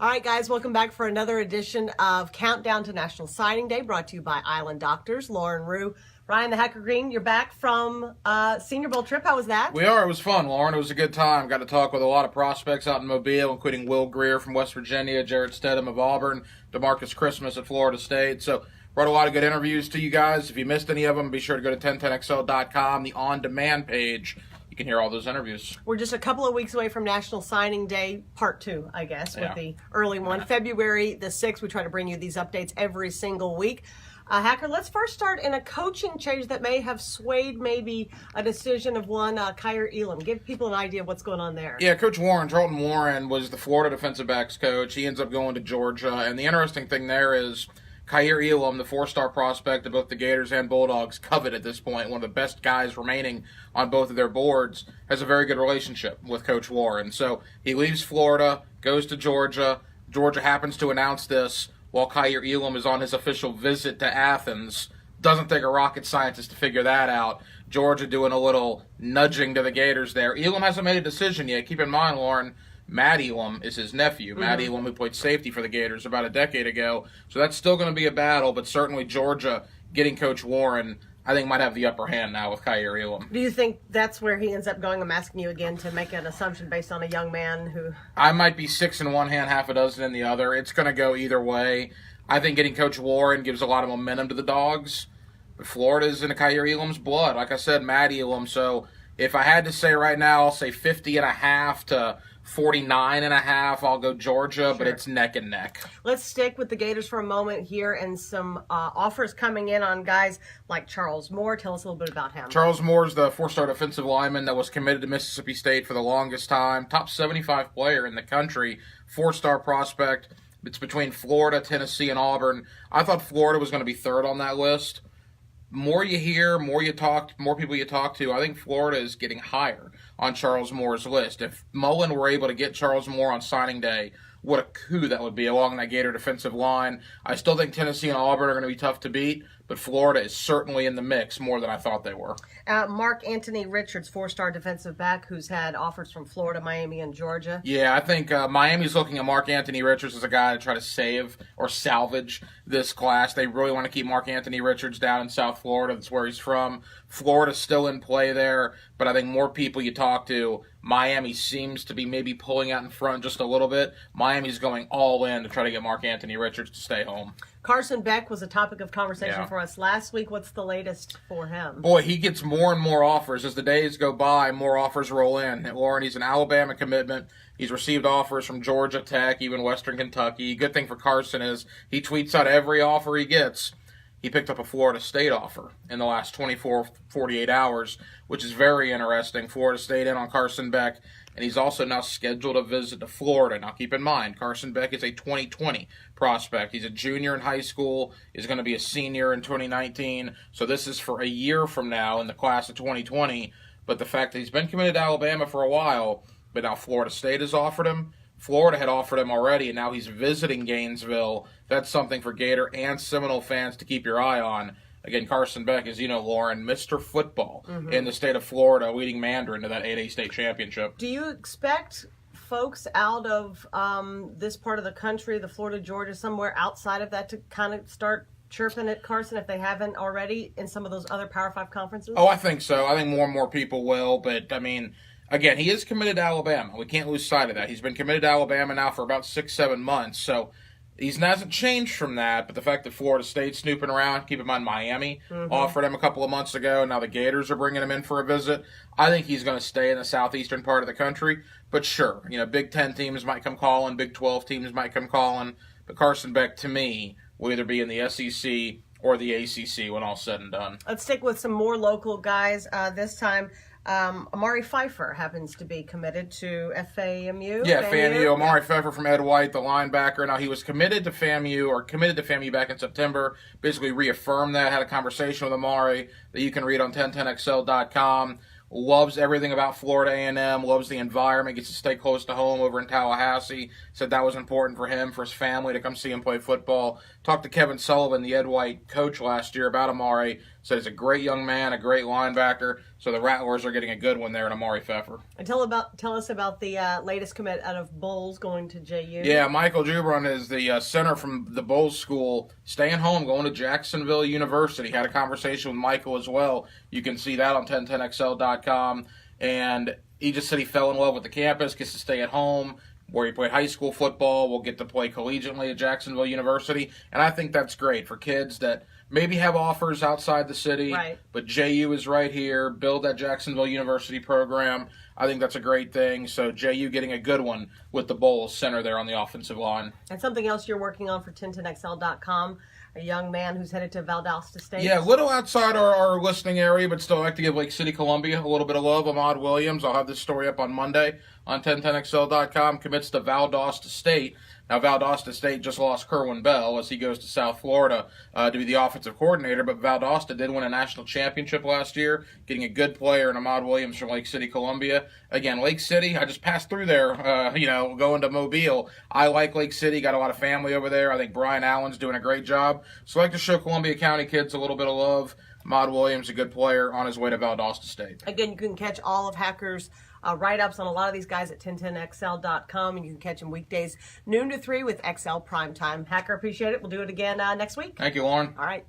All right, guys, welcome back for another edition of Countdown to National Signing Day, brought to you by Island Doctors. Lauren Rew, Ryan the Hacker Green, you're back from Senior Bowl trip. How was that? We are. It was fun, Lauren. It was a good time. Got to talk with a lot of prospects out in Mobile, including Will Greer from West Virginia, Jared Stedham of Auburn, DeMarcus Christmas at Florida State. So brought a lot of good interviews to you guys. If you missed any of them, be sure to go to 1010XL.com, the on-demand page. You can hear all those interviews. We're just a couple of weeks away from National Signing Day, part 2, I guess, with the early one. February the 6th, we try to bring you these updates every single week. Hacker, let's first start in a coaching change that may have swayed maybe a decision of one Kyer Elam. Give people an idea of what's going on there. Yeah, Coach Warren, Charlton Warren, was the Florida defensive backs coach. He ends up going to Georgia. And the interesting thing there is Kyer Elam, the 4-star prospect of both the Gators and Bulldogs, covet at this point, one of the best guys remaining on both of their boards, has a very good relationship with Coach Warren. So he leaves Florida, goes to Georgia. Georgia happens to announce this while Kyer Elam is on his official visit to Athens. Doesn't take a rocket scientist to figure that out. Georgia doing a little nudging to the Gators there. Elam hasn't made a decision yet. Keep in mind, Lauren, Matt Elam is his nephew. Matt Elam, who played safety for the Gators about a decade ago. So that's still going to be a battle, but certainly Georgia getting Coach Warren, I think, might have the upper hand now with Kyer Elam. Do you think that's where he ends up going? I'm asking you again to make an assumption based on a young man who... I might be 6 in one hand, half a dozen in the other. It's going to go either way. I think getting Coach Warren gives a lot of momentum to the Dogs. But Florida's in Kyer Elam's blood. Like I said, Matt Elam. So if I had to say right now, I'll say 50.5 to 49.5. I'll go Georgia, Sure. But it's neck and neck. Let's stick with the Gators for a moment here, and some offers coming in on guys like Charles Moore. Tell us a little bit about him. Charles Moore's the 4-star defensive lineman that was committed to Mississippi State for the longest time. Top 75 player in the country. 4-star prospect. It's between Florida, Tennessee, and Auburn. I thought Florida was going to be third on that list. More you hear, more people you talk to, I think Florida is getting higher on Charles Moore's list. If Mullen were able to get Charles Moore on signing day, what a coup that would be along that Gator defensive line. I still think Tennessee and Auburn are going to be tough to beat, but Florida is certainly in the mix more than I thought they were. Mark Antony Richards, 4-star defensive back who's had offers from Florida, Miami, and Georgia. Yeah, I think Miami's looking at Mark Antony Richards as a guy to try to save or salvage this class. They really want to keep Mark Antony Richards down in South Florida. That's where he's from. Florida's still in play there, but I think more people you talk to, Miami seems to be maybe pulling out in front just a little bit. Miami's going all in to try to get Mark Antony Richards to stay home. Carson Beck was a topic of conversation for us last week. What's the latest for him? Boy, he gets more and more offers. As the days go by, more offers roll in. Lauren, he's an Alabama commitment. He's received offers from Georgia Tech, even Western Kentucky. Good thing for Carson is he tweets out every offer he gets. He picked up a Florida State offer in the last 24, 48 hours, which is very interesting. Florida State in on Carson Beck, and he's also now scheduled a visit to Florida. Now, keep in mind, Carson Beck is a 2020 prospect. He's a junior in high school, is going to be a senior in 2019, so this is for a year from now in the class of 2020. But the fact that he's been committed to Alabama for a while, but now Florida State has offered him, Florida had offered him already, and now he's visiting Gainesville. That's something for Gator and Seminole fans to keep your eye on. Again, Carson Beck, as you know, Lauren, Mr. Football in the state of Florida, leading Mandarin to that 8A state championship. Do you expect folks out of this part of the country, the Florida, Georgia, somewhere outside of that, to kind of start chirping at Carson if they haven't already in some of those other Power 5 conferences? Oh, I think so. I think more and more people will, but, I mean, again, he is committed to Alabama. We can't lose sight of that. He's been committed to Alabama now for about 6-7 months, so he hasn't changed from that, but the fact that Florida State's snooping around, keep in mind Miami offered him a couple of months ago, and now the Gators are bringing him in for a visit. I think he's going to stay in the southeastern part of the country, but sure, Big 10 teams might come calling, Big 12 teams might come calling, but Carson Beck, to me, will either be in the SEC or the ACC when all's said and done. Let's stick with some more local guys this time. Amari Pfeiffer happens to be committed to FAMU. Yeah, FAMU. Amari Pfeiffer from Ed White, the linebacker. Now, he was committed to FAMU back in September. Basically reaffirmed that. Had a conversation with Amari that you can read on 1010XL.com. loves everything about Florida A&M, loves the environment, gets to stay close to home over in Tallahassee. Said that was important for him, for his family, to come see him play football. Talked to Kevin Sullivan, the Ed White coach last year, about Amari. Said he's a great young man, a great linebacker. So the Rattlers are getting a good one there in Amari Pfeffer. And tell us about the latest commit out of Bowles going to JU. Yeah, Michael Jubron is the center from the Bowles School, staying home, going to Jacksonville University. Had a conversation with Michael as well. You can see that on 1010XL.com. And he just said he fell in love with the campus, gets to stay at home, where he played high school football, will get to play collegiately at Jacksonville University. And I think that's great for kids that maybe have offers outside the city, right, but JU is right here. Build that Jacksonville University program. I think that's a great thing. So JU getting a good one with the Bowles center there on the offensive line. And something else you're working on for 1010XL.com, a young man who's headed to Valdosta State. Yeah, a little outside our listening area, but still like to give Lake City, Columbia a little bit of love. Ahmad Williams, I'll have this story up on Monday on 1010XL.com, commits to Valdosta State. Now, Valdosta State just lost Kerwin Bell as he goes to South Florida to be the offensive coordinator, but Valdosta did win a national championship last year, getting a good player in Ahmad Williams from Lake City, Columbia. Again, Lake City, I just passed through there, going to Mobile. I like Lake City, got a lot of family over there. I think Brian Allen's doing a great job. So I like to show Columbia County kids a little bit of love. Ahmad Williams, a good player, on his way to Valdosta State. Again, you can catch all of Hacker's write-ups on a lot of these guys at 1010XL.com, and you can catch them weekdays noon to 3 with XL Primetime. Hacker, appreciate it. We'll do it again next week. Thank you, Lauren. All right.